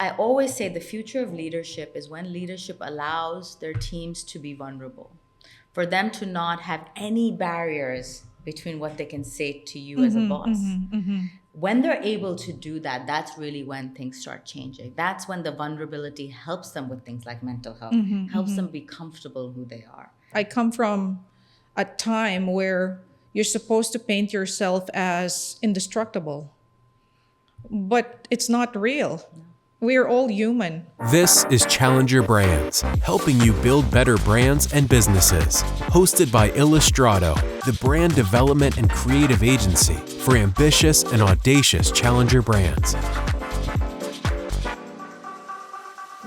I always say the future of leadership is when leadership allows their teams to be vulnerable, for them to not have any barriers between what they can say to you as a boss. When they're able to do that, that's really when things start changing. That's when the vulnerability helps them with things like mental health, helps them be comfortable who they are. I come from a time where you're supposed to paint yourself as indestructible, but it's not real. We're all human. This is Challenger Brands, helping you build better brands and businesses. Hosted by Illustrado, the brand development and creative agency for ambitious and audacious challenger brands.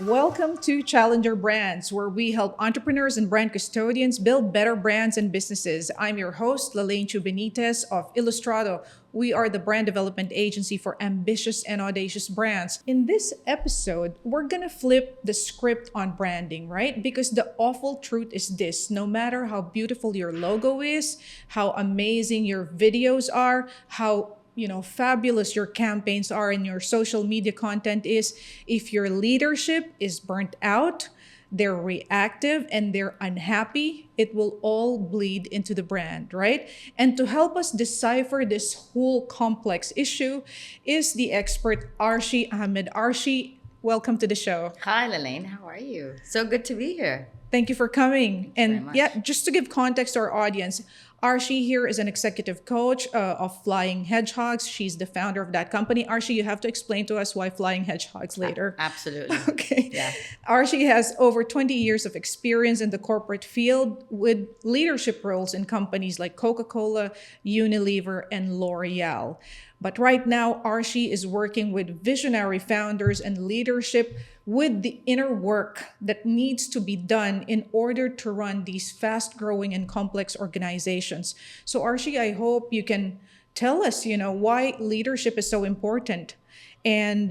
Welcome to Challenger Brands, where we help entrepreneurs and brand custodians build better brands and businesses. I'm your host, Lalaine Chu-Benitez of Illustrado. We are the brand development agency for ambitious and audacious brands. In this episode, we're gonna flip the script on branding, right? Because the awful truth is this: no matter how beautiful your logo is, how amazing your videos are, how fabulous your campaigns are and your social media content is, if your leadership is burnt out, they're reactive, and they're unhappy, it will all bleed into the brand, right? And to help us decipher this whole complex issue is the expert Arshie Ahmed. Arshie, welcome to the show. Hi, Lalaine. How are you? So good to be here. Thank you for coming. Very And much. yeah, just to give context to our audience, Arshie here is an executive coach of Flying Hedgehogs. She's the founder of that company. Arshie, you have to explain to us why Flying Hedgehogs later. Absolutely. Okay. Yeah. Arshie has over 20 years of experience in the corporate field with leadership roles in companies like Coca-Cola, Unilever, and L'Oreal. But right now, Arshie is working with visionary founders and leadership with the inner work that needs to be done in order to run these fast-growing and complex organizations. So Arshie, I hope you can tell us, why leadership is so important. And,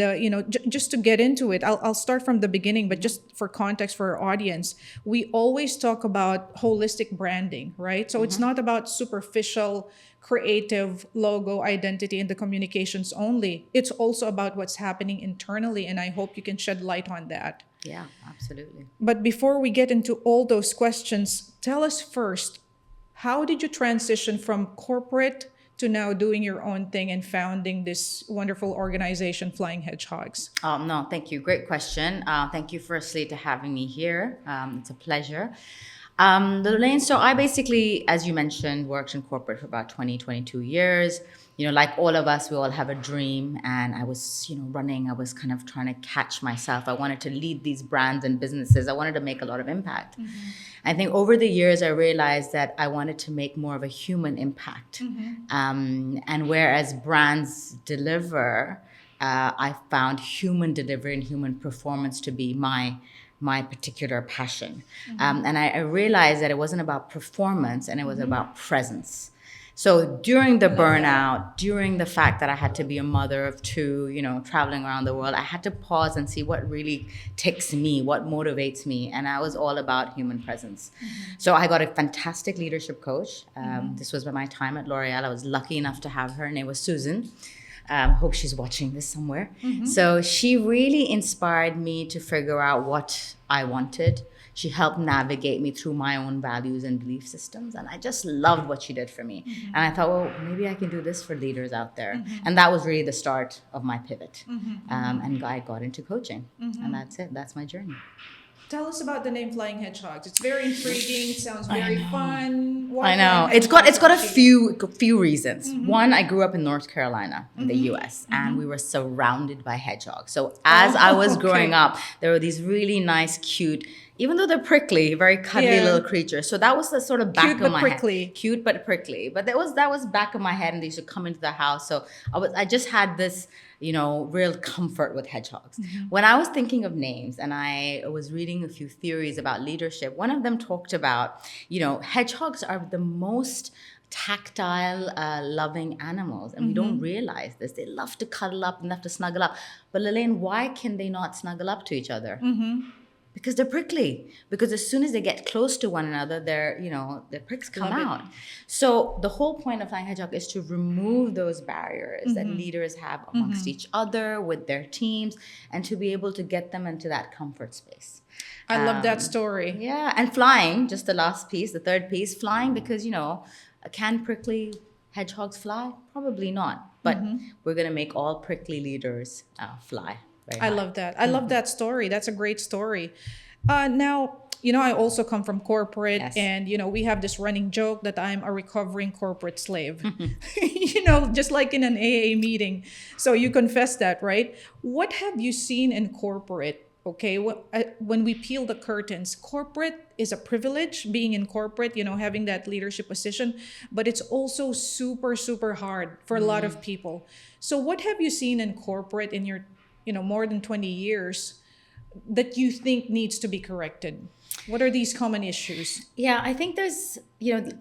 just to get into it, I'll start from the beginning, but just for context for our audience, we always talk about holistic branding, right? So it's not about superficial, creative logo identity in the communications only. It's also about what's happening internally. And I hope you can shed light on that. Yeah, absolutely. But before we get into all those questions, tell us first, how did you transition from corporate to now doing your own thing and founding this wonderful organization, Flying Hedgehogs? No, thank you. Great question. Thank you, firstly, to having me here. It's a pleasure. Lalaine, so I basically, as you mentioned, worked in corporate for about 22 years. Like all of us, we all have a dream. And I was, running. I was kind of trying to catch myself. I wanted to lead these brands and businesses. I wanted to make a lot of impact. I think over the years, I realized that I wanted to make more of a human impact. And whereas brands deliver, I found human delivery and human performance to be my particular passion. And I realized that it wasn't about performance, and it was about presence. So during the burnout, during the fact that I had to be a mother of two, traveling around the world, I had to pause and see what really ticks me, what motivates me. And I was all about human presence. So I got a fantastic leadership coach. This was by my time at L'Oreal. I was lucky enough to have her. Her name was Susan. Hope she's watching this somewhere. So she really inspired me to figure out what I wanted. She helped navigate me through my own values and belief systems. And I just loved what she did for me. And I thought, well, maybe I can do this for leaders out there. And that was really the start of my pivot. And I got into coaching. And that's it. That's my journey. Tell us about the name Flying Hedgehogs. It's very intriguing. Sounds very fun. I know. It's got a few reasons. One, I grew up in North Carolina in the US, and we were surrounded by hedgehogs. So as I was growing up, there were these really nice, cute, even though they're prickly, very cuddly little creatures. So that was the sort of back of my head. Cute but prickly. But that was back of my head, and they used to come into the house. So I just had this, real comfort with hedgehogs. When I was thinking of names, and I was reading a few theories about leadership, one of them talked about, hedgehogs are the most tactile, loving animals. And we don't realize this. They love to cuddle up and love to snuggle up. But Lalaine, why can they not snuggle up to each other? Because they're prickly. Because as soon as they get close to one another, their pricks come Love it. out. So the whole point of Flying Hedgehog is to remove those barriers that leaders have amongst each other, with their teams, and to be able to get them into that comfort space. I love that story. Yeah, and flying, just the last piece, the third piece, flying, because, can prickly hedgehogs fly? Probably not. But we're going to make all prickly leaders fly. I love that. I love that story. That's a great story. Now, I also come from corporate, Yes. and, we have this running joke that I'm a recovering corporate slave, just like in an AA meeting. So you confess that, right? What have you seen in corporate? Okay, when we peel the curtains, corporate is a privilege, being in corporate, having that leadership position, but it's also super, super hard for a lot of people. So what have you seen in corporate in your, more than 20 years that you think needs to be corrected? What are these common issues? Yeah, I think there's,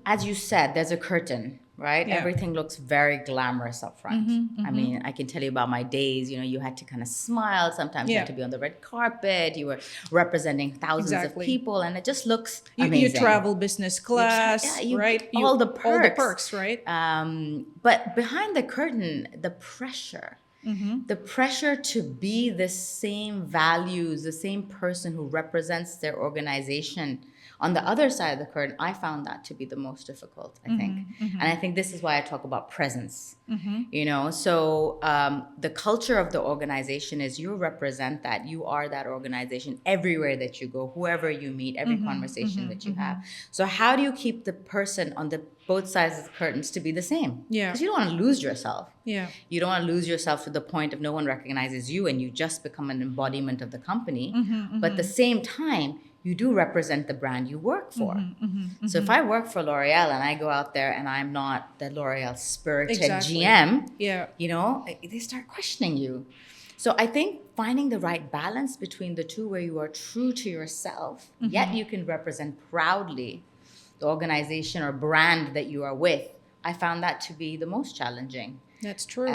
as you said, there's a curtain, right? Yeah. Everything looks very glamorous up front. I mean, I can tell you about my days, you had to kind of smile. Sometimes you Yeah. had to be on the red carpet. You were representing thousands Exactly. of people, and it just looks You amazing. travel business class, right? all the All the perks. perks, right? But behind the curtain, the pressure. The pressure to be the same values, the same person who represents their organization. On the other side of the curtain, I found that to be the most difficult, I think. And I think this is why I talk about presence. So the culture of the organization is you represent that. You are that organization everywhere that you go, whoever you meet, every conversation that you have. So how do you keep the person on the both sides of the curtains to be the same? Yeah. Because you don't want to lose yourself. Yeah. You don't want to lose yourself to the point of no one recognizes you and you just become an embodiment of the company. But at the same time, you do represent the brand you work for. So if I work for L'Oreal and I go out there and I'm not the L'Oreal spirited Exactly. GM, Yeah. they start questioning you. So I think finding the right balance between the two where you are true to yourself, yet you can represent proudly the organization or brand that you are with, I found that to be the most challenging. That's true.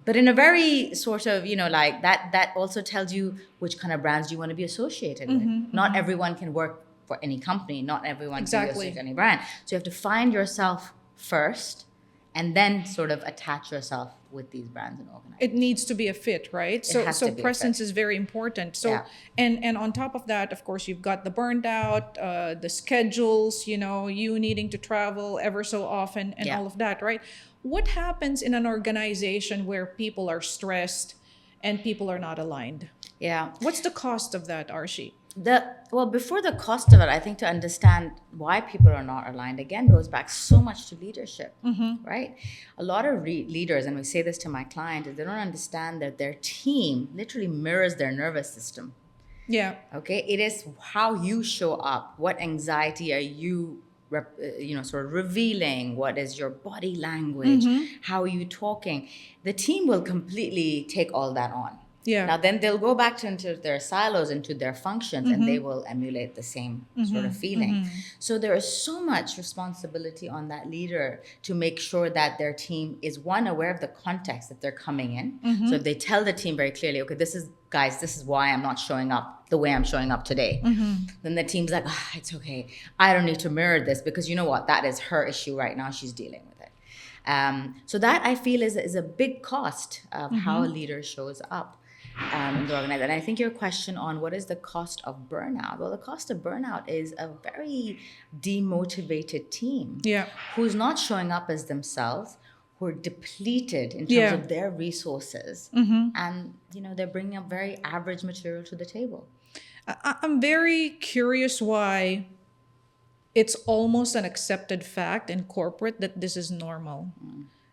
But in a very sort of, like that also tells you which kind of brands you want to be associated with. Not everyone can work for any company. Not everyone can be associated with any brand. So you have to find yourself first and then sort of attach yourself with these brands and organizations. It needs to be a fit, right? So has to be a presence fit. is very important. So Yeah. and on top of that, of course, you've got the burned out, the schedules, you needing to travel ever so often and Yeah. all of that, right? What happens in an organization where people are stressed and people are not aligned? Yeah. What's the cost of that, Arshie? Before the cost of it, I think to understand why people are not aligned, again, goes back so much to leadership, right? A lot of leaders, and we say this to my clients, is they don't understand that their team literally mirrors their nervous system, Yeah. okay? It is how you show up. What anxiety are you sort of revealing? What is your body language? How are you talking? The team will completely take all that on. Yeah. Now then they'll go back into their silos, into their functions, and they will emulate the same sort of feeling. So there is so much responsibility on that leader to make sure that their team is, one, aware of the context that they're coming in. So if they tell the team very clearly, okay, this is why I'm not showing up the way I'm showing up today. Then the team's like, it's okay. I don't need to mirror this because you know what? That is her issue right now. She's dealing with it. So that I feel is a big cost of how a leader shows up in the organization. And I think your question on what is the cost of burnout? Well, the cost of burnout is a very demotivated team who's not showing up as themselves, who are depleted in terms of their resources. And, they're bringing up very average material to the table. I'm very curious why it's almost an accepted fact in corporate that this is normal.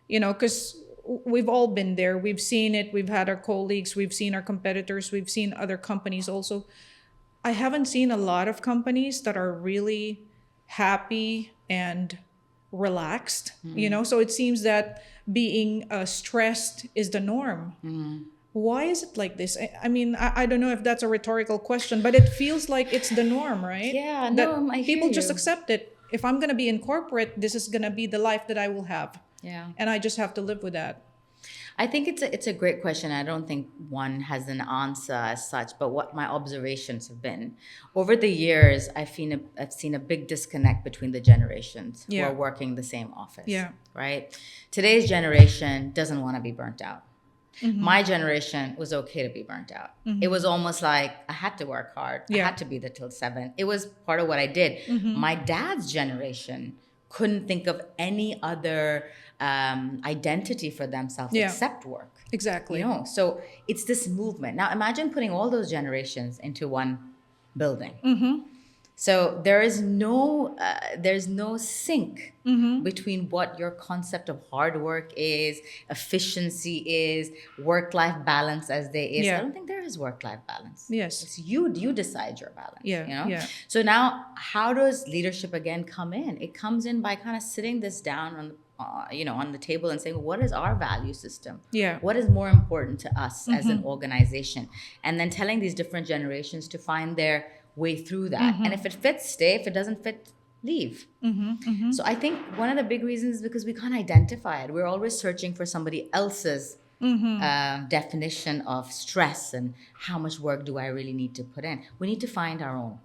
Because we've all been there. We've seen it. We've had our colleagues. We've seen our competitors. We've seen other companies also. I haven't seen a lot of companies that are really happy and relaxed, So it seems that being stressed is the norm. Why is it like this? I mean, I don't know if that's a rhetorical question, but it feels like it's the norm, right? Yeah, that no, I hear people just you. accept it. If I'm going to be in corporate, this is going to be the life that I will have. Yeah. And I just have to live with that. I think it's a great question. I don't think one has an answer as such, but what my observations have been over the years, I've seen a big disconnect between the generations who Yeah. are working the same office. Yeah. Right. Today's generation doesn't want to be burnt out. My generation was okay to be burnt out. It was almost like I had to work hard. I Yeah. had to be there till 7. It was part of what I did. My dad's generation couldn't think of any other identity for themselves Yeah. except work. Exactly. So it's this movement. Now imagine putting all those generations into one building. So there's no sync between what your concept of hard work is, efficiency is, work-life balance as there is. Yeah. I don't think there is work-life balance. Yes. It's you decide your balance. Yeah, yeah. So now, how does leadership again come in? It comes in by kind of sitting this down on the table and saying, what is our value system? Yeah. What is more important to us as an organization? And then telling these different generations to find their way through that. And if it fits, stay. If it doesn't fit, leave. So I think one of the big reasons is because we can't identify it. We're always searching for somebody else's definition of stress and how much work do I really need to put in. We need to find our own.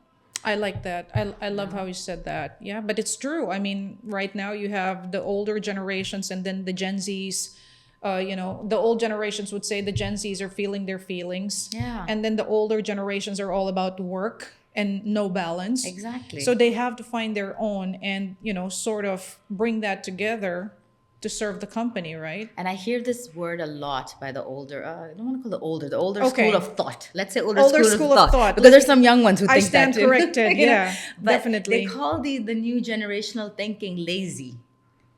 I like that. I love how you said that. Yeah, but it's true. I mean, right now you have the older generations and then the Gen Zs. The old generations would say the Gen Zs are feeling their feelings. Yeah. And then the older generations are all about work and no balance. Exactly. So they have to find their own and, sort of bring that together to serve the company, right? And I hear this word a lot by the older, I don't want to call it the older Okay. school of thought. Let's say older Older school of thought. Because there's some young ones who I think stand that too. corrected. You know? Yeah, But definitely. They call the new generational thinking lazy.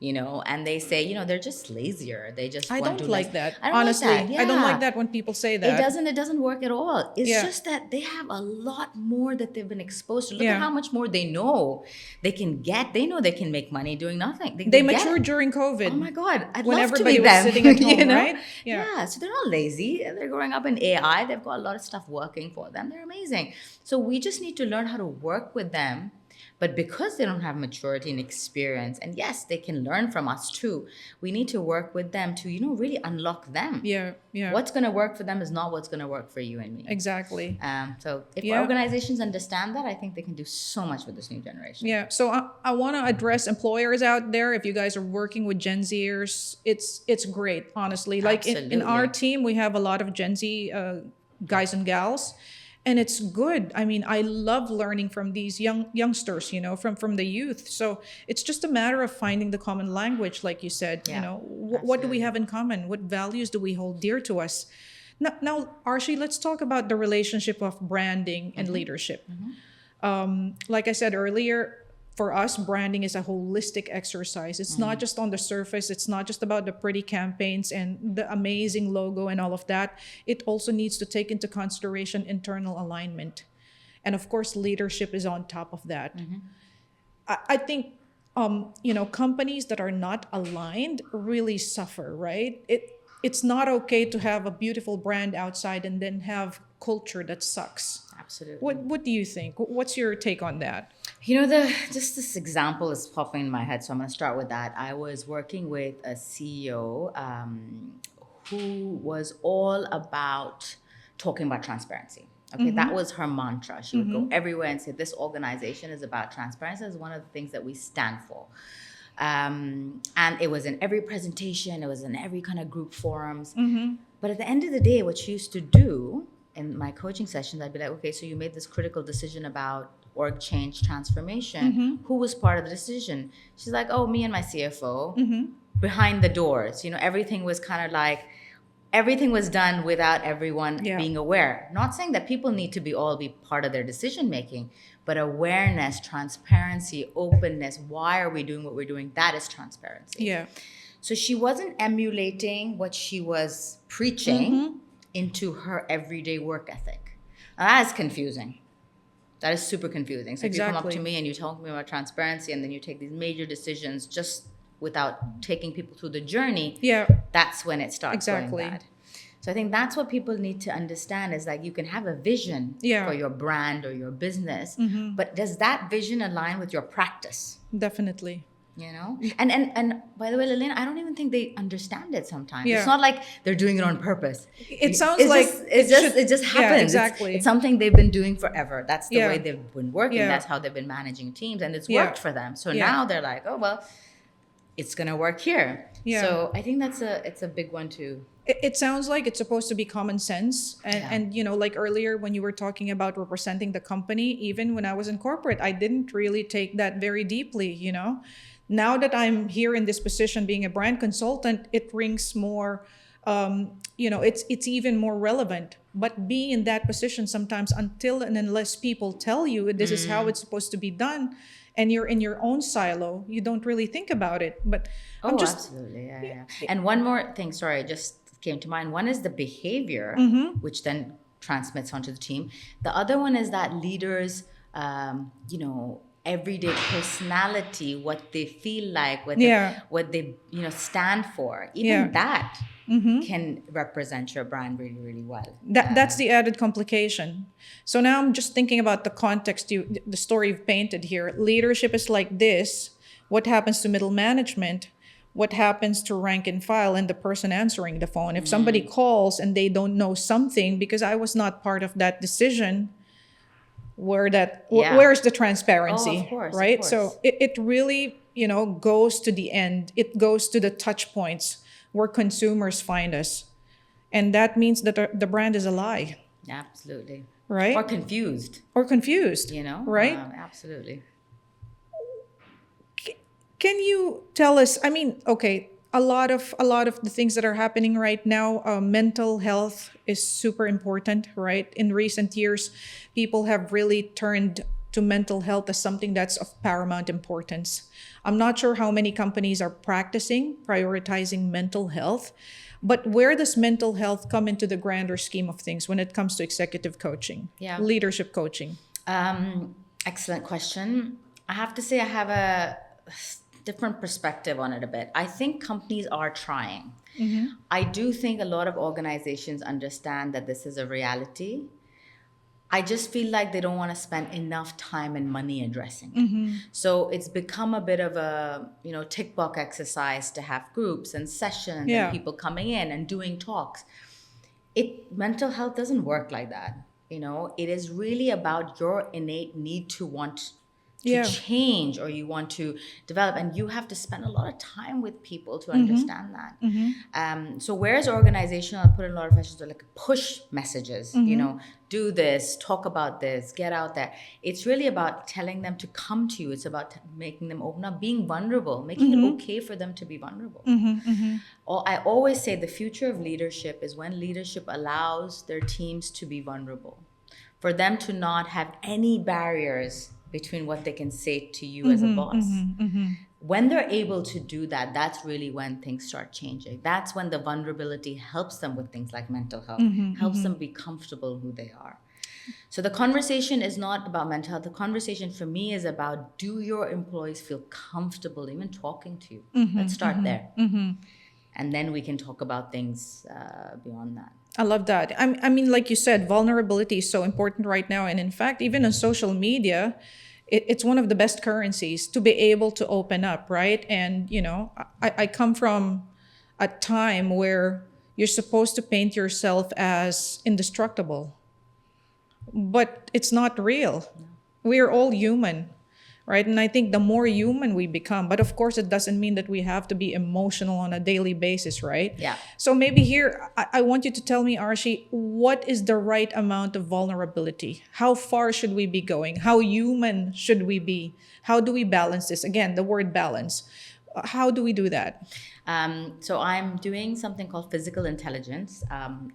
And they say, they're just lazier. They just I want don't to like that. I don't Honestly, like that. I don't Yeah. like that when people say that. It doesn't work at all. It's Yeah. just that they have a lot more that they've been exposed to. Look Yeah. at how much more they know they can get. They know they can make money doing nothing. They get matured it. during COVID. Oh my God, I'd When love to everybody be was them. sitting at home, right? Yeah. So they're not lazy. They're growing up in AI. They've got a lot of stuff working for them. They're amazing. So we just need to learn how to work with them. But because they don't have maturity and experience, and yes, they can learn from us too, we need to work with them to, really unlock them. Yeah, yeah. What's going to work for them is not what's going to work for you and me. Exactly. So if Yeah. organizations understand that, I think they can do so much with this new generation. Yeah. So I want to address employers out there. If you guys are working with Gen Zers, it's great, honestly. Like in our Absolutely. team, we have a lot of Gen Z guys and gals. And it's good. I mean, I love learning from these youngsters, from the youth. So it's just a matter of finding the common language, like you said. Yeah, What do we have in common? What values do we hold dear to us? Now, Arshie, let's talk about the relationship of branding and leadership. Like I said earlier, for us, branding is a holistic exercise. It's not just on the surface. It's not just about the pretty campaigns and the amazing logo and all of that. It also needs to take into consideration internal alignment. And of course, leadership is on top of that. I think, companies that are not aligned really suffer, right? It's not okay to have a beautiful brand outside and then have culture that sucks. Absolutely. What do you think? What's your take on that? Just this example is popping in my head, so I'm going to start with that. I was working with a CEO who was all about talking about transparency. Okay, that was her mantra. She would go everywhere and say, this organization is about transparency. It's one of the things that we stand for. And it was in every presentation. It was in every kind of group forums. But at the end of the day, what she used to do in my coaching sessions, I'd be like, okay, so you made this critical decision about org change transformation. Who was part of the decision? She's like, oh, me and my CFO behind the doors. Everything was kind of like, everything was done without everyone being aware. Not saying that people need to be part of their decision making, but awareness, transparency, openness. Why are we doing what we're doing? That is transparency. Yeah. So she wasn't emulating what she was preaching into her everyday work ethic. Now that is confusing. That is super confusing. So if you come up to me and you talk to me about transparency and then you take these major decisions just without taking people through the journey, that's when it starts going bad. So I think that's what people need to understand is like you can have a vision for your brand or your business, but does that vision align with your practice? Definitely. You know, and by the way, Lalaine, I don't even think they understand it sometimes. Yeah. It's not like they're doing it on purpose. It sounds It's like just, it just happens. Yeah, It's- exactly. It's something they've been doing forever. That's the Yeah. way they've been working. Yeah. That's how they've been managing teams, and it's Yeah. worked for them. So Yeah. now they're like, oh well, it's gonna work here. Yeah. So I think it's a big one too. It sounds like it's supposed to be common sense. And, Yeah. and, you know, like earlier when you were talking about representing the company, even when I was in corporate, I didn't really take that very deeply, you know. Now that I'm here in this position being a brand consultant, it rings more, you know, it's even more relevant. But being in that position sometimes, until and unless people tell you this is how it's supposed to be done, and you're in your own silo, you don't really think about it. But I'm Oh, just absolutely. Yeah. And one more thing, sorry, just came to mind. One is the behavior, which then transmits onto the team. The other one is that leaders, you know, everyday personality, what they feel like, what they, you know, stand for. Even that can represent your brand really, really well. that's the added complication. So now I'm just thinking about the context, the story you've painted here. Leadership is like this. What happens to middle management? What happens to rank and file and the person answering the phone? If somebody calls and they don't know something, because I was not part of that decision, where's the transparency? Oh, of course, right? of course. So it really, you know, goes to the end. It goes to the touch points where consumers find us. And that means that the brand is a lie, Absolutely. right? Or confused, Or confused, you know? right? Absolutely. Can you tell us, I mean, okay, a lot of the things that are happening right now, mental health is super important, right? In recent years, people have really turned to mental health as something that's of paramount importance. I'm not sure how many companies are prioritizing mental health, but where does mental health come into the grander scheme of things when it comes to executive coaching, leadership coaching? Excellent question. I have to say I have a different perspective on it a bit. I think companies are trying. I do think a lot of organizations understand that this is a reality. I just feel like they don't want to spend enough time and money addressing it. So it's become a bit of a, you know, tick box exercise to have groups and sessions and people coming in and doing talks. Mental health doesn't work like that. You know, it is really about your innate need to want to change, or you want to develop, and you have to spend a lot of time with people to understand that. So whereas organizational, put in a lot of emphasis to like push messages, you know, do this, talk about this, get out there. It's really about telling them to come to you. It's about making them open up, being vulnerable, making it okay for them to be vulnerable. Or I always say the future of leadership is when leadership allows their teams to be vulnerable, for them to not have any barriers between what they can say to you as a boss. When they're able to do that, that's really when things start changing. That's when the vulnerability helps them with things like mental health, helps them be comfortable who they are. So the conversation is not about mental health. The conversation for me is about, do your employees feel comfortable even talking to you? Let's start there. And then we can talk about things beyond that. I love that. I mean, like you said, vulnerability is so important right now. And in fact, even on social media, it's one of the best currencies to be able to open up, right? And, you know, I come from a time where you're supposed to paint yourself as indestructible, but it's not real. We are all human, right? And I think the more human we become, but of course it doesn't mean that we have to be emotional on a daily basis, right? Yeah. So maybe here, I want you to tell me, Arshie, what is the right amount of vulnerability? How far should we be going? How human should we be? How do we balance this? Again, the word balance. How do we do that? So I'm doing something called physical intelligence.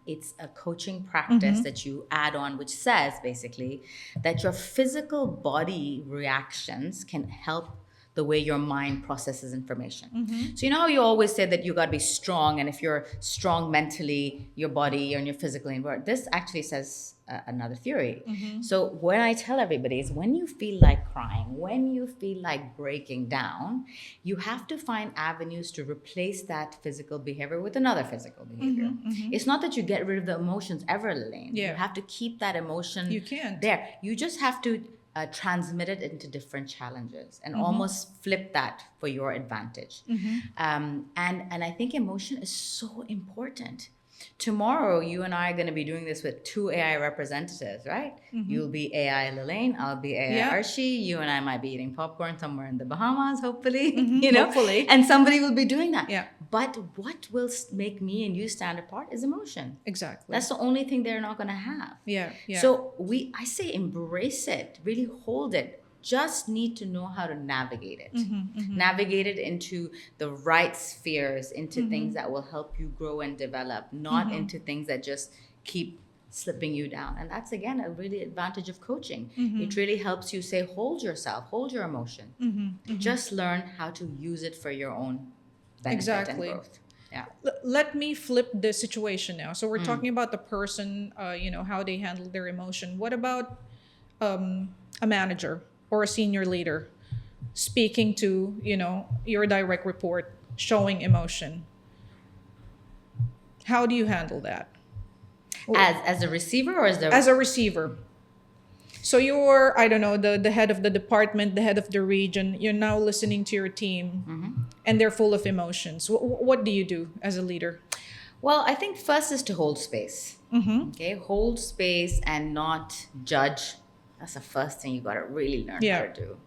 It's a coaching practice that you add on, which says basically that your physical body reactions can help the way your mind processes information. So you know how you always say that you got to be strong, and if you're strong mentally, your body and your physical environment. This actually says another theory. So what I tell everybody is, when you feel like crying, when you feel like breaking down, you have to find avenues to replace that physical behavior with another physical behavior. It's not that you get rid of the emotions ever, Lalaine. You have to keep that emotion You can't. there. You just have to transmit it into different challenges and almost flip that for your advantage. And I think emotion is so important. Tomorrow, you and I are going to be doing this with 2 AI representatives, right? You'll be AI Lalaine, I'll be AI Arshie. You and I might be eating popcorn somewhere in the Bahamas, hopefully. Hopefully. And somebody will be doing that. Yeah. But what will make me and you stand apart is emotion. Exactly. That's the only thing they're not going to have. Yeah. So I say embrace it, really hold it. Just need to know how to navigate it. Navigate it into the right spheres, into things that will help you grow and develop, not into things that just keep slipping you down. And that's, again, a really advantage of coaching. It really helps you say, hold yourself, hold your emotion. Just learn how to use it for your own benefit and growth. Yeah. Let me flip the situation now. So we're talking about the person, how they handle their emotion. What about a manager or a senior leader speaking to, your direct report, showing emotion? How do you handle that? As a receiver or as a receiver? So you're, I don't know, the head of the department, the head of the region. You're now listening to your team, and they're full of emotions. What do you do as a leader? Well, I think first is to hold space. Okay, hold space and not judge. That's the first thing you got to really learn how to do.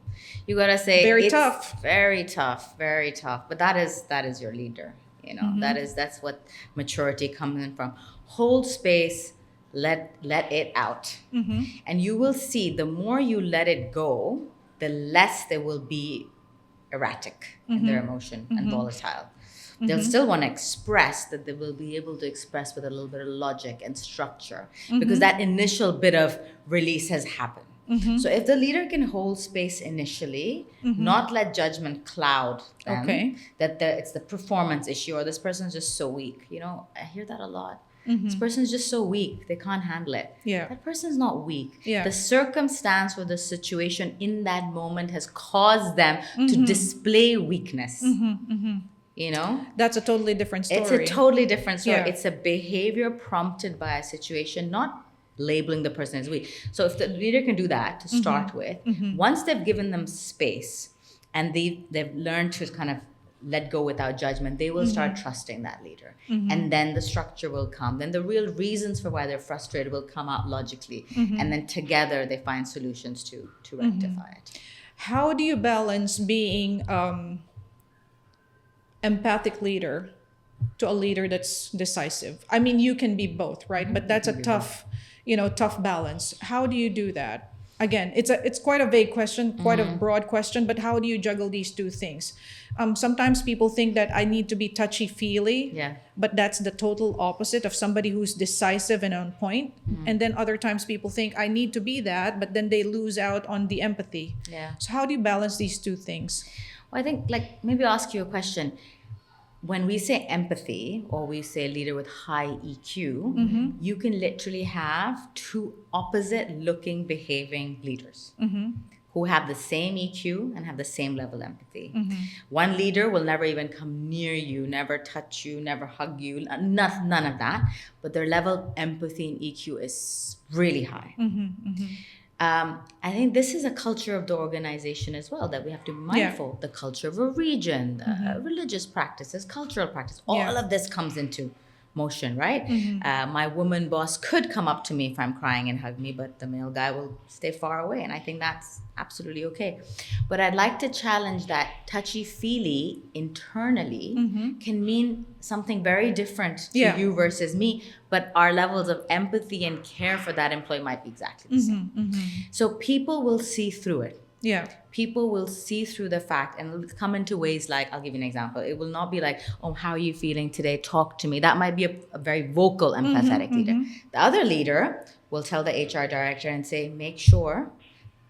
You got to say very it's tough. Very tough, very tough. But that is your leader. That's what maturity comes in from. Hold space, let it out. And you will see the more you let it go, the less they will be erratic in their emotion and volatile. They'll still want to express, that they will be able to express with a little bit of logic and structure, because that initial bit of release has happened. So if the leader can hold space initially, not let judgment cloud them, that it's the performance issue, or this person's just so weak. I hear that a lot. This person's just so weak, they can't handle it. That person's not weak. The circumstance or the situation in that moment has caused them to display weakness. That's a totally different story. It's a totally different story. It's a behavior prompted by a situation, not labeling the person as weak. So if the leader can do that to start with, once they've given them space and they've learned to kind of let go without judgment, they will start trusting that leader. And then the structure will come. Then the real reasons for why they're frustrated will come out logically. And then together they find solutions to rectify it. How do you balance being empathic leader to a leader that's decisive? I mean, you can be both, right? But that's a tough balance. How do you do that? Again, it's quite a vague question, quite a broad question, but how do you juggle these two things? Sometimes people think that I need to be touchy-feely, but that's the total opposite of somebody who's decisive and on point. And then other times people think I need to be that, but then they lose out on the empathy. So how do you balance these two things? Well, I think, maybe I'll ask you a question. When we say empathy, or we say leader with high EQ, you can literally have two opposite looking, behaving leaders who have the same EQ and have the same level of empathy. One leader will never even come near you, never touch you, never hug you, none of that. But their level of empathy and EQ is really high. I think this is a culture of the organization as well, that we have to be mindful. The culture of a region, the religious practices, cultural practice, all of this comes into motion, right? My woman boss could come up to me if I'm crying and hug me, but the male guy will stay far away. And I think that's absolutely okay. But I'd like to challenge that touchy-feely internally can mean something very different to you versus me, but our levels of empathy and care for that employee might be exactly the same. So people will see through it. People will see through the fact, and it'll come into ways like, I'll give you an example. It will not be like, oh, how are you feeling today? Talk to me. That might be a very vocal, empathetic leader. The other leader will tell the HR director and say, make sure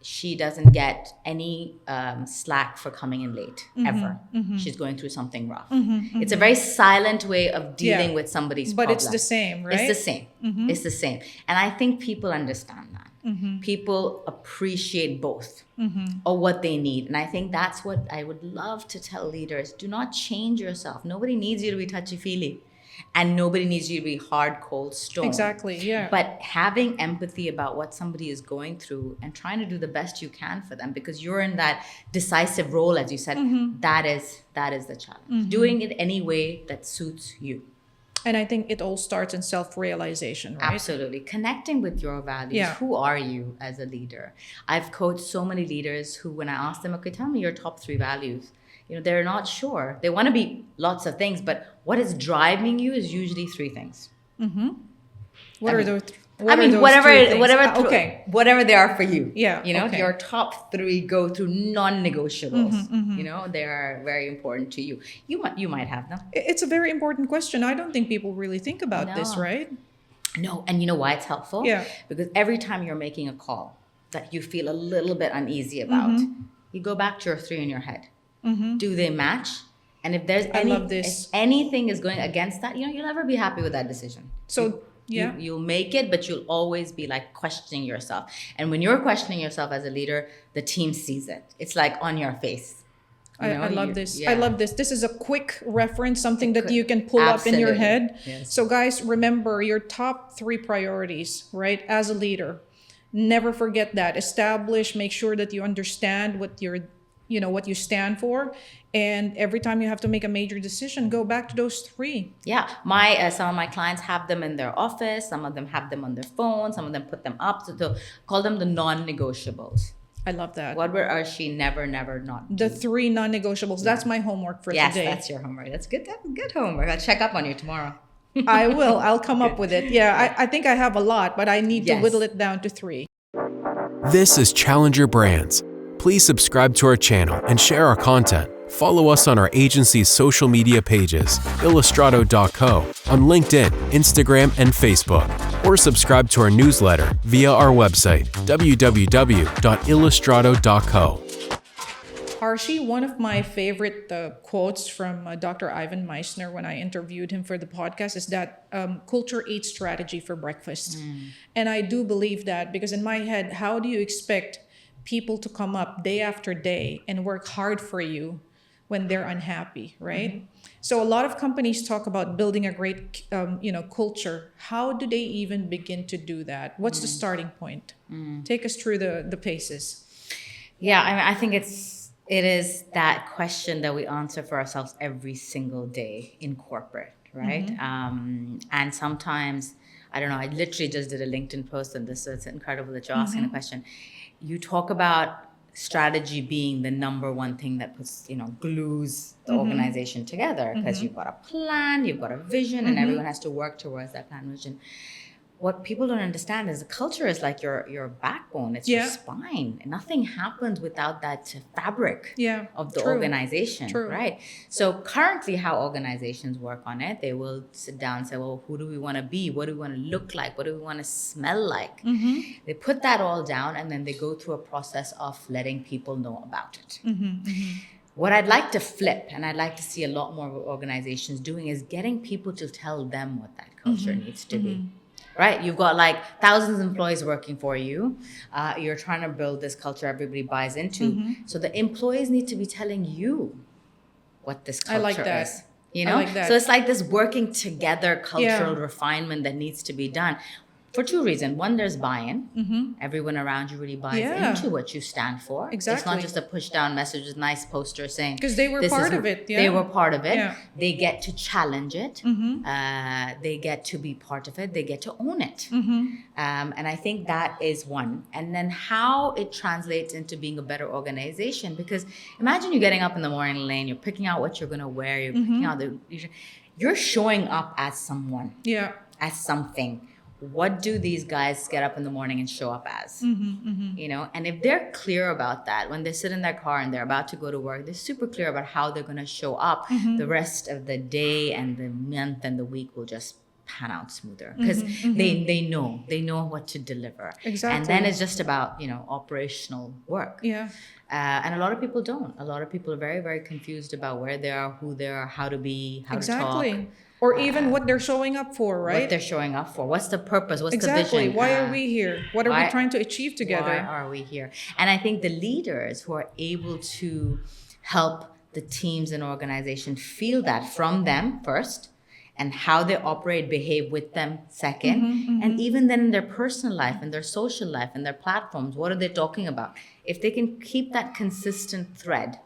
she doesn't get any slack for coming in late, ever. She's going through something rough. It's a very silent way of dealing with somebody's problem. But it's the same, right? It's the same. It's the same. And I think people understand that. People appreciate both or what they need. And I think that's what I would love to tell leaders. Do not change yourself. Nobody needs you to be touchy-feely. And nobody needs you to be hard, cold stone. Exactly, yeah. But having empathy about what somebody is going through and trying to do the best you can for them, because you're in that decisive role, as you said, that is the challenge. Doing it any way that suits you. And I think it all starts in self-realization, right? Absolutely. Connecting with your values. Yeah. Who are you as a leader? I've coached so many leaders who, when I ask them, okay, tell me your top 3 values, they're not sure. They want to be lots of things, but what is driving you is usually 3 things. What are those? Whatever they are for you. Yeah, okay. Your top 3 go to non-negotiables. They are very important to you. You might have them. It's a very important question. I don't think people really think about this, No. right? No, and you know why it's helpful? Yeah. Because every time you're making a call that you feel a little bit uneasy about, you go back to your 3 in your head. Do they match? And if there's if anything is going against that, you'll never be happy with that decision. So You'll make it, but you'll always be like questioning yourself. And when you're questioning yourself as a leader, the team sees it. It's like on your face. I love this. Yeah. I love this. This is a quick reference, something that you can pull up in your head. Yes. So guys, remember your top 3 priorities, right? As a leader, never forget that. Establish, make sure that you understand what what you stand for. And every time you have to make a major decision, go back to those 3. Yeah, some of my clients have them in their office. Some of them have them on their phone. Some of them put them up. So call them the non-negotiables. I love that. What would Arshie never not do? The 3 non-negotiables. That's my homework for Yes, today. that's your homework. That's good. That's good homework. I'll check up on you tomorrow. I will. I'll come up with it. Yeah, I think I have a lot, but I need to Yes. whittle it down to 3. This is Challenger Brands. Please subscribe to our channel and share our content. Follow us on our agency's social media pages, Illustrado.co, on LinkedIn, Instagram, and Facebook, or subscribe to our newsletter via our website, www.illustrado.co. Arshie, one of my favorite quotes from Dr. Ivan Meissner when I interviewed him for the podcast is that culture eats strategy for breakfast. And I do believe that, because in my head, how do you expect people to come up day after day and work hard for you when they're unhappy, right? So a lot of companies talk about building a great, culture. How do they even begin to do that? What's the starting point? Take us through the paces. Yeah, I think it is that question that we answer for ourselves every single day in corporate, right? And sometimes, I don't know, I literally just did a LinkedIn post on this, so it's incredible that you're asking a question. You talk about strategy being the number one thing that puts, glues the organization together, because you've got a plan, you've got a vision, and everyone has to work towards that plan vision. What people don't understand is the culture is like your backbone. It's your spine. Nothing happens without that fabric of the organization, right? So currently how organizations work on it, they will sit down and say, well, who do we want to be? What do we want to look like? What do we want to smell like? They put that all down, and then they go through a process of letting people know about it. What I'd like to flip, and I'd like to see a lot more organizations doing, is getting people to tell them what that culture needs to be. Right? You've got like thousands of employees working for you. You're trying to build this culture everybody buys into. So the employees need to be telling you what this culture is. I like that. So it's like this working together cultural refinement that needs to be done. For 2 reasons. One, there's buy-in. Everyone around you really buys into what you stand for. Exactly. It's not just a push-down message with a nice poster saying... Because they were part of it. They were part of it. Yeah. They get to challenge it. They get to be part of it. They get to own it. And I think that is one. And then how it translates into being a better organization. Because imagine you getting up in the morning, Lalaine, you're picking out what you're going to wear. You're picking out you're showing up as someone. As something. What do these guys get up in the morning and show up as? And if they're clear about that, when they sit in their car and they're about to go to work, they're super clear about how they're going to show up. The rest of the day and the month and the week will just pan out smoother, because they know what to deliver. Exactly. And then it's just about, operational work. And a lot of people don't. A lot of people are very, very confused about where they are, who they are, how to be, how to talk. Or even what they're showing up for, right? What they're showing up for. What's the purpose? What's the Exactly. vision? Why are we here? What are we trying to achieve together? Why are we here? And I think the leaders who are able to help the teams and organization feel that from them first, and how they operate, behave with them second, and even then in their personal life, in their social life, in their platforms, what are they talking about? If they can keep that consistent thread,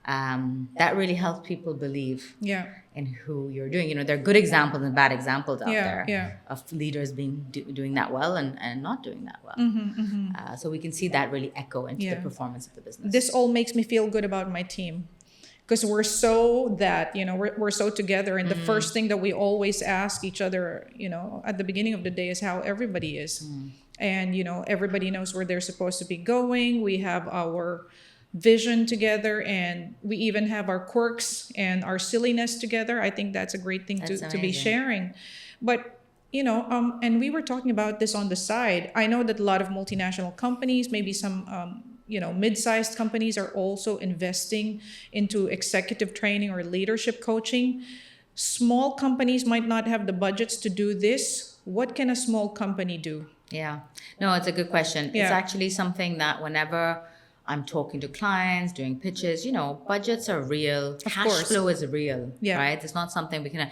that really helps people believe Yeah. in who you're doing. There are good examples and bad examples out Yeah, there yeah. of leaders doing that well and not doing that well. So we can see that really echo into Yeah. the performance of the business. This all makes me feel good about my team, because we're so that, we're so together. And the first thing that we always ask each other, at the beginning of the day, is how everybody is. And, everybody knows where they're supposed to be going. We have our vision together, and we even have our quirks and our silliness together. I think that's a great thing That's to be amazing. sharing. But and we were talking about this on the side. I know that a lot of multinational companies, maybe some mid-sized companies, are also investing into executive training or leadership coaching. Small companies might not have the budgets to do this. What can a small company do? Yeah. No, it's a good question. Yeah. It's actually something that whenever I'm talking to clients, doing pitches, budgets are real. Cash course. flow is real, Yeah. right? It's not something we can...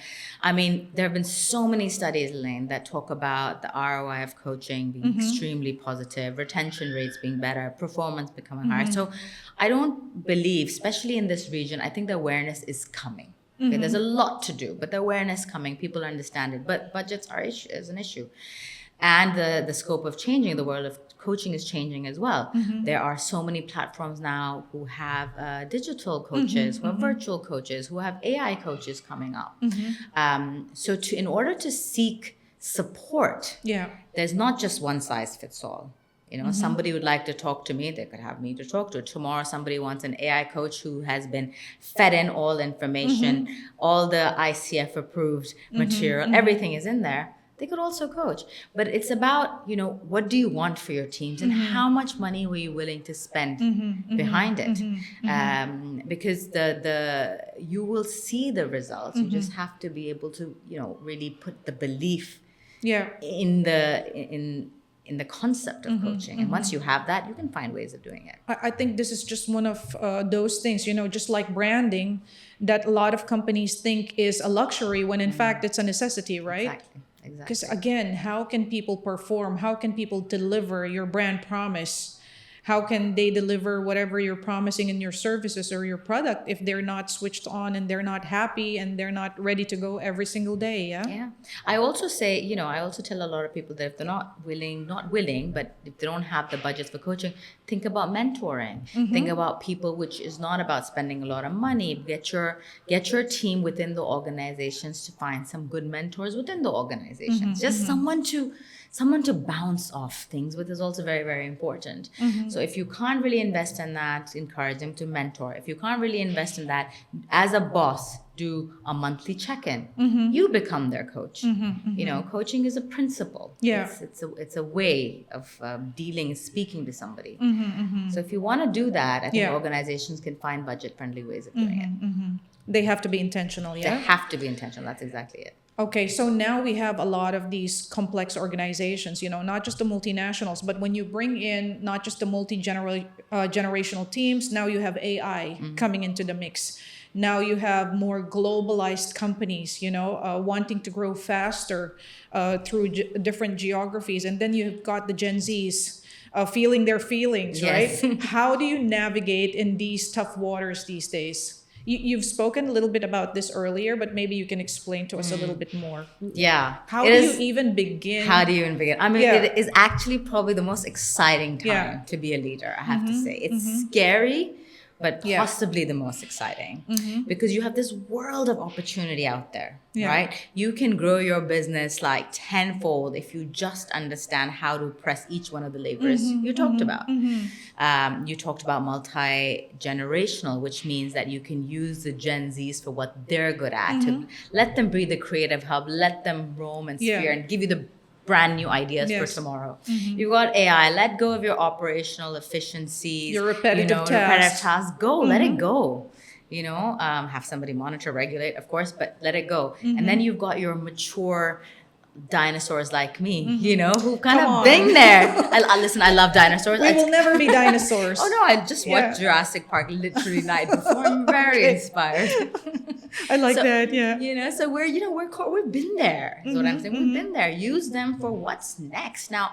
there have been so many studies, Lalaine, that talk about the ROI of coaching being extremely positive, retention rates being better, performance becoming higher. So I don't believe, especially in this region, I think the awareness is coming. Okay, there's a lot to do, but the awareness coming, people understand it. But budgets is an issue. And the scope of changing, the world of coaching is changing as well. There are so many platforms now who have digital coaches, who have virtual coaches, who have AI coaches coming up. So in order to seek support, Yeah. there's not just one size fits all. Somebody would like to talk to me, they could have me to talk to. Tomorrow, somebody wants an AI coach who has been fed in all information, all the ICF approved material, everything is in there. They could also coach. But it's about, what do you want for your teams and how much money were you willing to spend behind it? Because you will see the results. You just have to be able to, really put the belief Yeah. in the concept of coaching. And once you have that, you can find ways of doing it. I think this is just one of those things, just like branding, that a lot of companies think is a luxury when in fact it's a necessity, right? Exactly. Because again, how can people perform? How can people deliver your brand promise? How can they deliver whatever you're promising in your services or your product if they're not switched on and they're not happy and they're not ready to go every single day? Yeah. Yeah. I also say, I also tell a lot of people that if they're not willing, but if they don't have the budgets for coaching, think about mentoring. Think about people, which is not about spending a lot of money. Get your team within the organizations to find some good mentors within the organizations. Just someone to bounce off things with is also very, very important. So if you can't really invest in that, encourage them to mentor. If you can't really invest in that, as a boss, do a monthly check-in. You become their coach. Coaching is a principle. Yeah. It's a way of speaking to somebody. So if you want to do that, I think organizations can find budget-friendly ways of doing it. They have to be intentional, They yeah? have to be intentional. That's exactly it. Okay, so now we have a lot of these complex organizations, not just the multinationals, but when you bring in not just the generational teams, now you have AI coming into the mix. Now you have more globalized companies, wanting to grow faster through different geographies. And then you've got the Gen Zs feeling their feelings, Yes. right? How do you navigate in these tough waters these days? You've spoken a little bit about this earlier, but maybe you can explain to us a little bit more. Yeah. How do you even begin? How do you even begin? It is actually probably the most exciting time Yeah. to be a leader, I have to say. It's scary, but possibly the most exciting because you have this world of opportunity out there, right? You can grow your business like tenfold if you just understand how to press each one of the levers you talked about. You talked about multi-generational, which means that you can use the Gen Zs for what they're good at. To let them be the creative hub, let them roam and sphere and give you the brand new ideas for tomorrow. You've got AI. Let go of your operational efficiencies. Your repetitive tasks. Go. Let it go. Have somebody monitor, regulate, of course, but let it go. And then you've got your mature dinosaurs like me, who kind Come of on. been there. Listen, I love dinosaurs. We will never be dinosaurs. Oh no, I just watched Jurassic Park literally night before. I'm very inspired. I like So, that. Yeah. So we've been there. Is what I'm saying. We've been there. Use them for what's next. Now,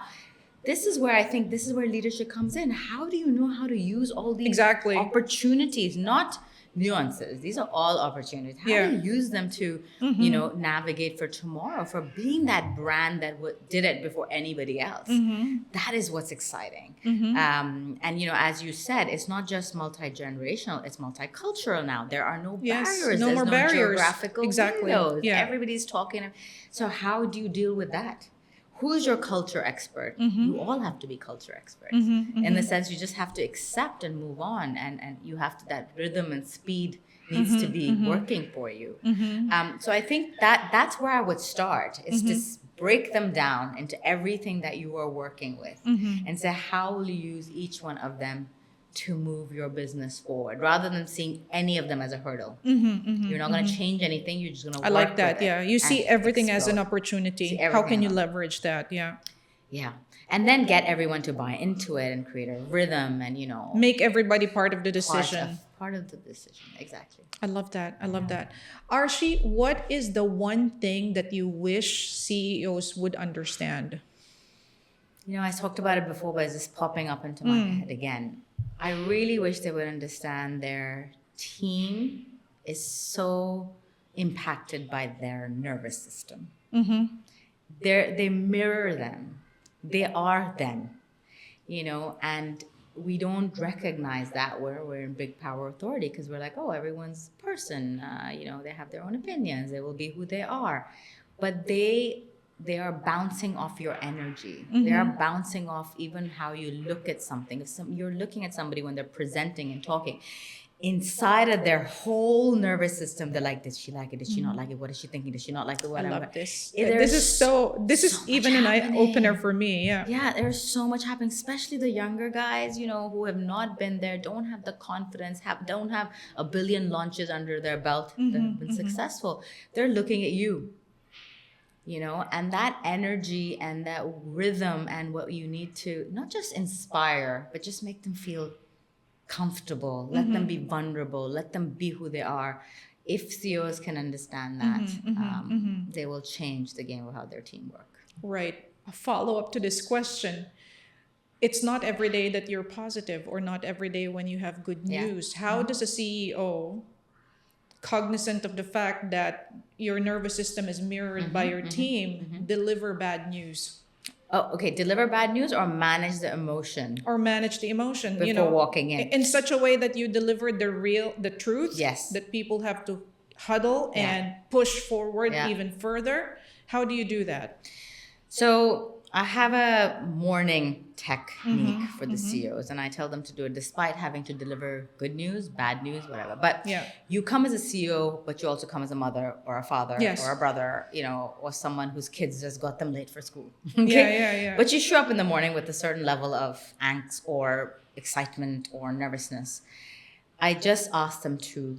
this is where leadership comes in. How do you know how to use all these Exactly. opportunities, not nuances? These are all opportunities. How do you use them to, navigate for tomorrow, for being that brand that did it before anybody else? That is what's exciting. And, as you said, it's not just multi-generational, it's multicultural now. There are no barriers. No There's more no barriers. geographical Exactly. windows. Yeah. Everybody's talking. So how do you deal with that? Who's your culture expert? You all have to be culture experts. In the sense you just have to accept and move on, and you have to, that rhythm and speed needs to be working for you. So I think that's where I would start, is to break them down into everything that you are working with and say, how will you use each one of them to move your business forward, rather than seeing any of them as a hurdle. You're not going to change anything. You're just going to work I like that. with it Yeah. You see and everything as an explode. opportunity. See How can you everything. leverage that? Yeah. Yeah. And then get everyone to buy into it and create a rhythm and, Make everybody part of the decision. part of the decision. Exactly. I love that. I love that. Arshie, what is the one thing that you wish CEOs would understand? I talked about it before, but it's just popping up into my head again. I really wish they would understand their team is so impacted by their nervous system. They mirror them. They are them, and we don't recognize that where we're in big power authority, because we're like, oh, everyone's a person. They have their own opinions. They will be who they are. But they are bouncing off your energy. They are bouncing off even how you look at something. If you're looking at somebody when they're presenting and talking, inside of their whole nervous system, they're like, did she like it? Did she not like it? What is she thinking? Did she not like the I whatever? love this. There's This is so even much an happening. eye-opener for me. Yeah. Yeah, there's so much happening, especially the younger guys, who have not been there, don't have the confidence, don't have a billion launches under their belt that have been successful. They're looking at you. And that energy and that rhythm and what you need to not just inspire, but just make them feel comfortable, let them be vulnerable, let them be who they are. If CEOs can understand that, they will change the game of how their team work. Right. A follow-up to this question. It's not every day that you're positive, or not every day when you have good news. How does a CEO, cognizant of the fact that your nervous system is mirrored by your team, deliver bad news? Oh, okay. Deliver bad news or manage the emotion Or manage the emotion, before walking in. such a way that you deliver the truth. Yes. That people have to huddle and push forward even further. How do you do that? So I have a morning technique for the CEOs, and I tell them to do it despite having to deliver good news, bad news, whatever. But you come as a CEO, but you also come as a mother or a father or a brother, or someone whose kids just got them late for school. Okay? Yeah. But you show up in the morning with a certain level of angst or excitement or nervousness. I just ask them to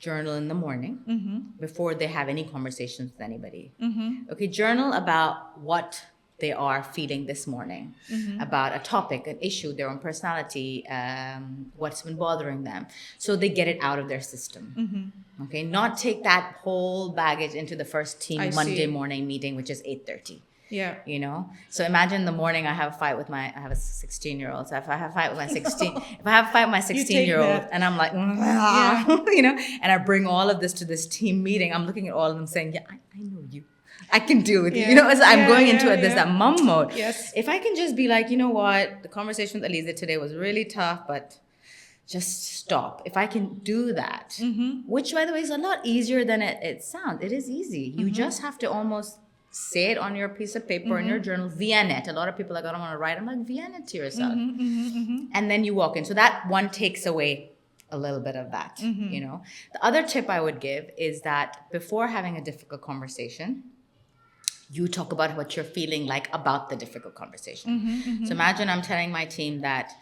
journal in the morning before they have any conversations with anybody. Okay, journal about what they are feeling this morning, about a topic, an issue, their own personality, what's been bothering them. So they get it out of their system. Okay, not take that whole baggage into the first team Monday morning meeting, which is 8:30. Yeah. So imagine in the morning I have a fight with I have a 16-year-old. So if I have a fight with my 16-year-old and I'm like, and I bring all of this to this team meeting, I'm looking at all of them saying, I know you. I can deal with you. So I'm going into it. There's that mom mode. Yes. If I can just be like, you know what, the conversation with Aliza today was really tough, but just stop. If I can do that, which by the way is a lot easier than it sounds. It is easy. You just have to almost say it on your piece of paper in your journal, VN it. A lot of people are like, I don't want to write. I'm like, VN it to yourself. And then you walk in. So that one takes away a little bit of that, The other tip I would give is that before having a difficult conversation, you talk about what you're feeling like about the difficult conversation. So imagine I'm telling my team that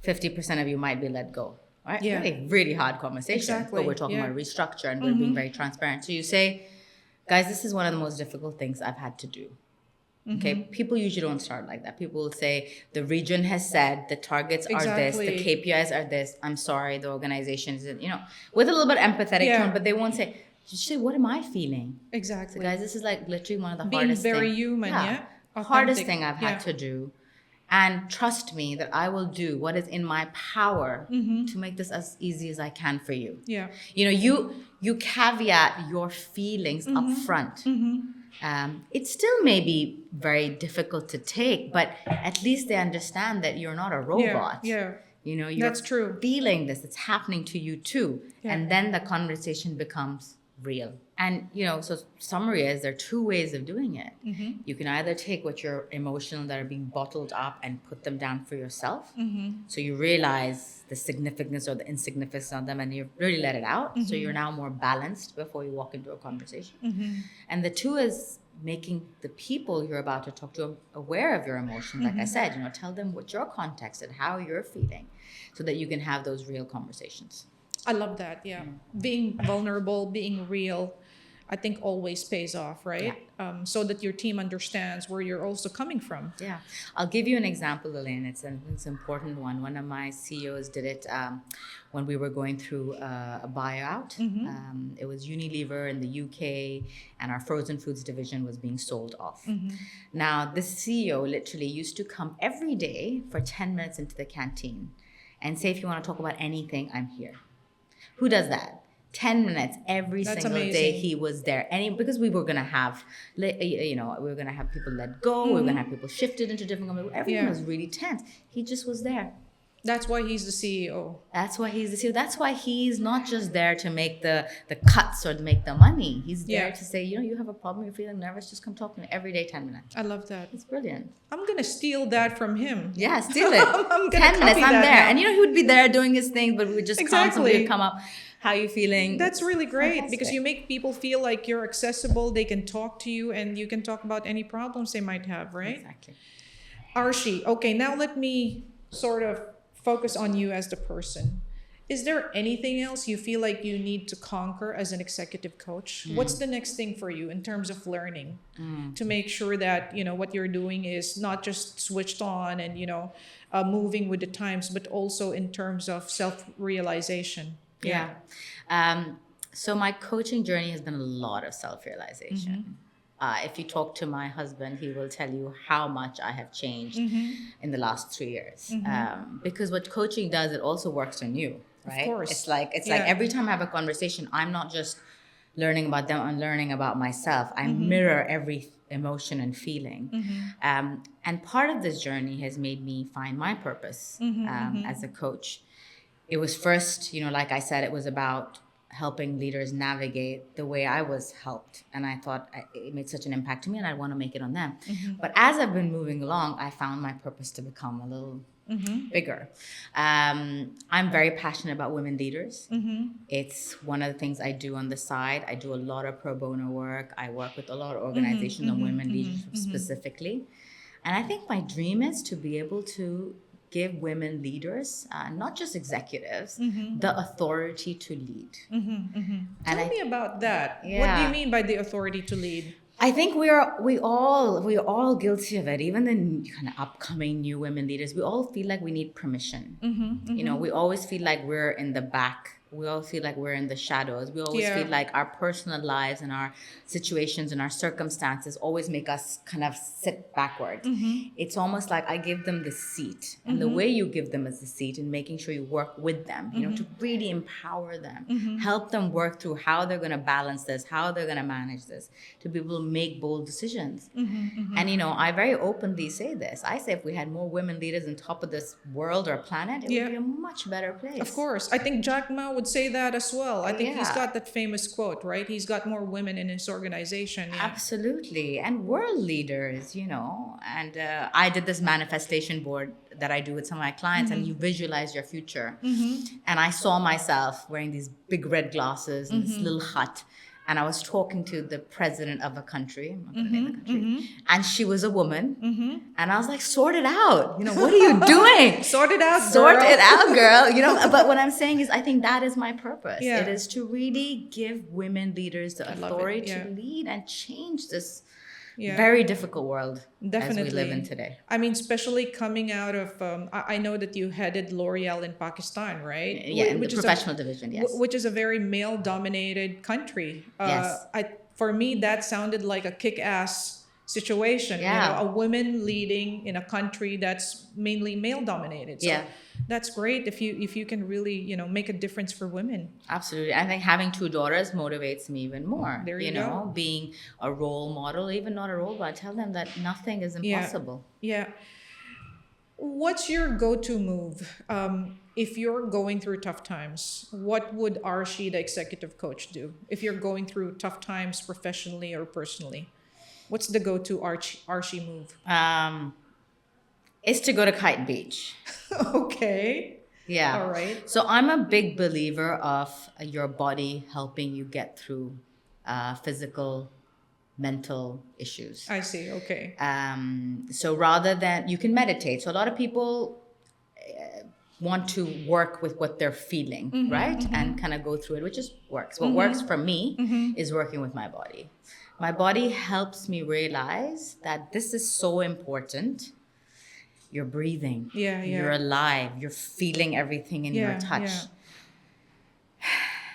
50% of you might be let go. Right? Yeah. Really, really hard conversation. Exactly. But we're talking about restructure and we're being very transparent. So you say, guys, this is one of the most difficult things I've had to do. Okay, people usually don't start like that. People will say the region has said the targets are this, the KPIs are this. I'm sorry, the organization isn't, with a little bit empathetic tone, but they won't say, just say, what am I feeling? Exactly. So guys, this is like literally one of the Being hardest very things. human, Hardest Authentic. thing I've had to do. And trust me that I will do what is in my power to make this as easy as I can for you. Yeah. You caveat your feelings up front. It still may be very difficult to take, but at least they understand that you're not a robot. Yeah. You're That's true. feeling this. It's happening to you too. Yeah. And then the conversation becomes real. And, so summary is there are two ways of doing it. You can either take what your emotional that are being bottled up and put them down for yourself. So you realize the significance or the insignificance of them and you really let it out. So you're now more balanced before you walk into a conversation. And the two is making the people you're about to talk to aware of your emotions. Like I said, tell them what your context and how you're feeling so that you can have those real conversations. I love that. Yeah. Being vulnerable, being real, I think always pays off, right? So that your team understands where you're also coming from. Yeah. I'll give you an example, Lalaine. It's an important one. One of my CEOs did it when we were going through a buyout. It was Unilever in the UK and our frozen foods division was being sold off. Now, this CEO literally used to come every day for 10 minutes into the canteen and say, if you want to talk about anything, I'm here. Who does that? 10 minutes every single day he was there. Because we were going to have, we were going to have people let go. We were going to have people shifted into different companies. Everything was really tense. He just was there. That's why he's the CEO. That's why he's the CEO. That's why he's not just there to make the cuts or to make the money. He's there to say, you have a problem, you're feeling nervous, just come talk to me every day, 10 minutes. I love that. It's brilliant. I'm going to steal that from him. Yeah, steal it. I'm 10 minutes, I'm there. Now. And he would be there doing his thing, but we would just constantly come up. How you feeling? That's really great because you make people feel like you're accessible. They can talk to you and you can talk about any problems they might have, right? Exactly. Arshie, okay, now let me sort of focus on you as the person. Is there anything else you feel like you need to conquer as an executive coach? What's the next thing for you in terms of learning to make sure that, what you're doing is not just switched on and, moving with the times, but also in terms of self-realization? Yeah. So my coaching journey has been a lot of self-realization. If you talk to my husband, he will tell you how much I have changed in the last 3 years. Because what coaching does, it also works on you, right? Of course. It's like every time I have a conversation, I'm not just learning about them, I'm learning about myself. I mirror every emotion and feeling. And part of this journey has made me find my purpose as a coach. It was first, like I said, it was about helping leaders navigate the way I was helped. And I thought it made such an impact to me and I want to make it on them. But as I've been moving along, I found my purpose to become a little bigger. I'm very passionate about women leaders. It's one of the things I do on the side. I do a lot of pro bono work. I work with a lot of organizations on women leadership specifically. And I think my dream is to be able to give women leaders, not just executives, the authority to lead. Tell me about that. What do you mean by the authority to lead? I think we're all guilty of it. Even the kind of upcoming new women leaders, we all feel like we need permission. We always feel like we're in the back. We all feel like we're in the shadows. We always feel like our personal lives and our situations and our circumstances always make us kind of sit backwards. It's almost like I give them the seat. And the way you give them is the seat and making sure you work with them, to really empower them, help them work through how they're going to balance this, how they're going to manage this, to be able to make bold decisions. And, I very openly say this. I say if we had more women leaders on top of this world or planet, it would be a much better place. Of course. I think Jack Ma would say that as well. I think he's got that famous quote, right? He's got more women in his organization. Absolutely. And world leaders, and I did this manifestation board that I do with some of my clients, and you visualize your future. And I saw myself wearing these big red glasses in this little hut. And I was talking to the president of a country, I'm not going to name the country, and she was a woman. And I was like, sort it out. What are you doing? Sort it out, girl. Sort it out, girl. But what I'm saying is I think that is my purpose. Yeah. It is to really give women leaders the authority to lead and change this Yeah. Very difficult world Definitely. as we live in today. I mean, especially coming out of, I know that you headed L'Oreal in Pakistan, right? Yeah, in the Which is professional division, yes. which is a very male-dominated country. Yes. For me, that sounded like a kick-ass situation. Yeah. You know, a woman leading in a country that's mainly male-dominated. So Yeah. that's great if you can really, you know, make a difference for women. Absolutely. I think having 2 daughters motivates me even more. There you know, go. being a role model, even not a role model, I tell them that nothing is impossible. Yeah. What's your go-to move if you're going through tough times? What would Arshie, the executive coach, do if you're going through tough times professionally or personally? What's the go-to Arshie move? Is to go to Kite Beach. Okay. Yeah. All right. So I'm a big believer of your body helping you get through physical, mental issues. I see. Okay. So rather than, you can meditate. So a lot of people want to work with what they're feeling, right? And kind of go through it, which just works. What works for me is working with my body. My body helps me realize that this is so important. You're breathing. Yeah. You're alive. You're feeling everything in your touch.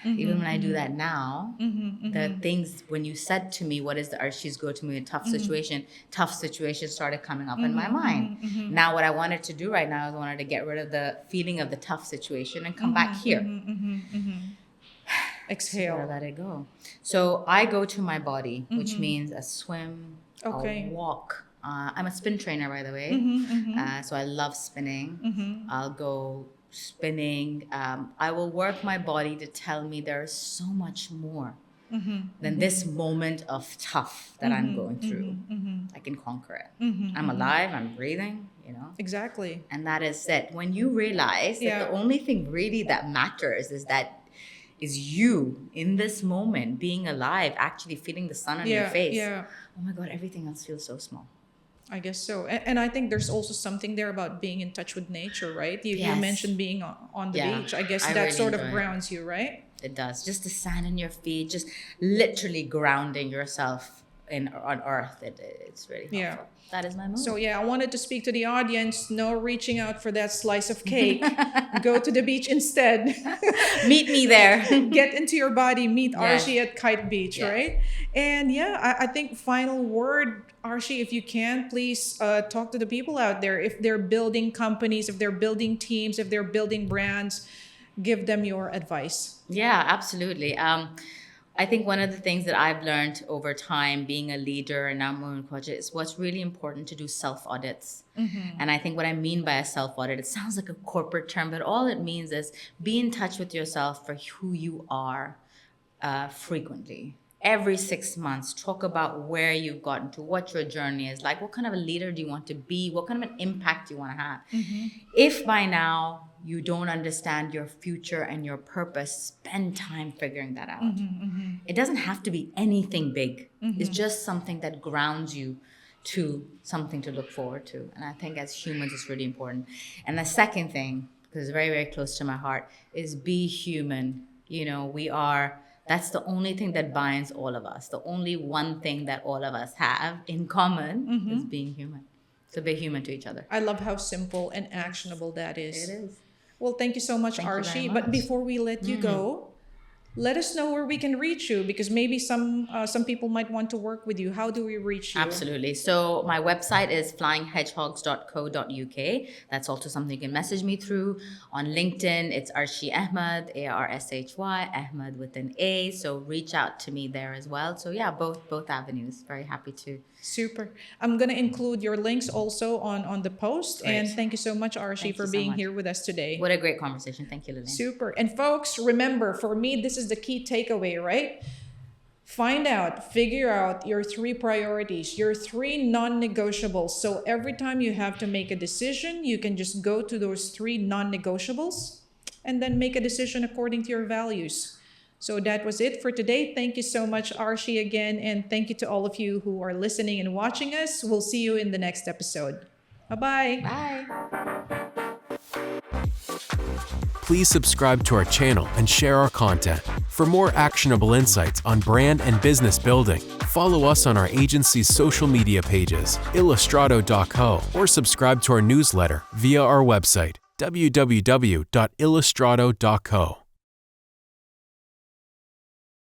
Even when I do that now, the things, when you said to me, what is the Arshie's go-to me in a tough situation started coming up in my mind. Now what I wanted to do right now is I wanted to get rid of the feeling of the tough situation and come back here. Exhale. So let it go. So I go to my body, which means a swim, Okay. a walk. I'm a spin trainer, by the way. So I love spinning. I'll go spinning. I will work my body to tell me there is so much more than this moment of tough that I'm going through. I can conquer it. I'm alive. I'm breathing, you know. Exactly. And that is it. When you realize that the only thing really that matters is you in this moment, being alive, actually feeling the sun on your face. Yeah. Oh my God, everything else feels so small. I guess so. And I think there's also something there about being in touch with nature, right? You Yes. mentioned being on the Yeah, beach. I guess I that really sort of enjoy it. grounds you, right? It does. Just the sand in your feet, just literally grounding yourself on earth. It's really helpful. Yeah. That is my move. So yeah, I wanted to speak to the audience. No reaching out for that slice of cake. Go to the beach instead. Meet me there. Get into your body. Meet Yes. Arshie at Kite Beach, Yes. right? And yeah, I think final word, Arshie, if you can, please talk to the people out there. If they're building companies, if they're building teams, if they're building brands, give them your advice. Yeah, absolutely. I think one of the things that I've learned over time being a leader and now moving project is what's really important to do self-audits. And I think what I mean by a self-audit, it sounds like a corporate term, but all it means is be in touch with yourself for who you are frequently. Every 6 months, talk about where you've gotten to, what your journey is like, what kind of a leader do you want to be, what kind of an impact do you want to have. If by now you don't understand your future and your purpose, spend time figuring that out. It doesn't have to be anything big. It's just something that grounds you to something to look forward to. And I think as humans, it's really important. And the second thing, because it's very, very close to my heart, is be human. You know, that's the only thing that binds all of us. The only one thing that all of us have in common is being human. So be human to each other. I love how simple and actionable that is. It is. Well, thank you so much, Thank you very Arshie. much. But before we let you go, let us know where we can reach you, because maybe some people might want to work with you. How do we reach you? Absolutely. So my website is flyinghedgehogs.co.uk. That's also something you can message me through. On LinkedIn, it's Arshie Ahmed, Arshhy, Ahmed with an A. So reach out to me there as well. So yeah, both avenues. Very happy to. Super. I'm going to include your links also on the post. Great. And thank you so much, Arshie, Thank for you so being much. here with us today. What a great conversation. Thank you, Lalaine. Super. And folks, remember, for me, this is the key takeaway, right? Figure out your 3 priorities, your 3 non-negotiables. So every time you have to make a decision, you can just go to those 3 non-negotiables and then make a decision according to your values. So that was it for today. Thank you so much, Arshie, again. And thank you to all of you who are listening and watching us. We'll see you in the next episode. Bye-bye. Bye. Please subscribe to our channel and share our content. For more actionable insights on brand and business building, follow us on our agency's social media pages, Illustrado.co, or subscribe to our newsletter via our website, www.illustrado.co.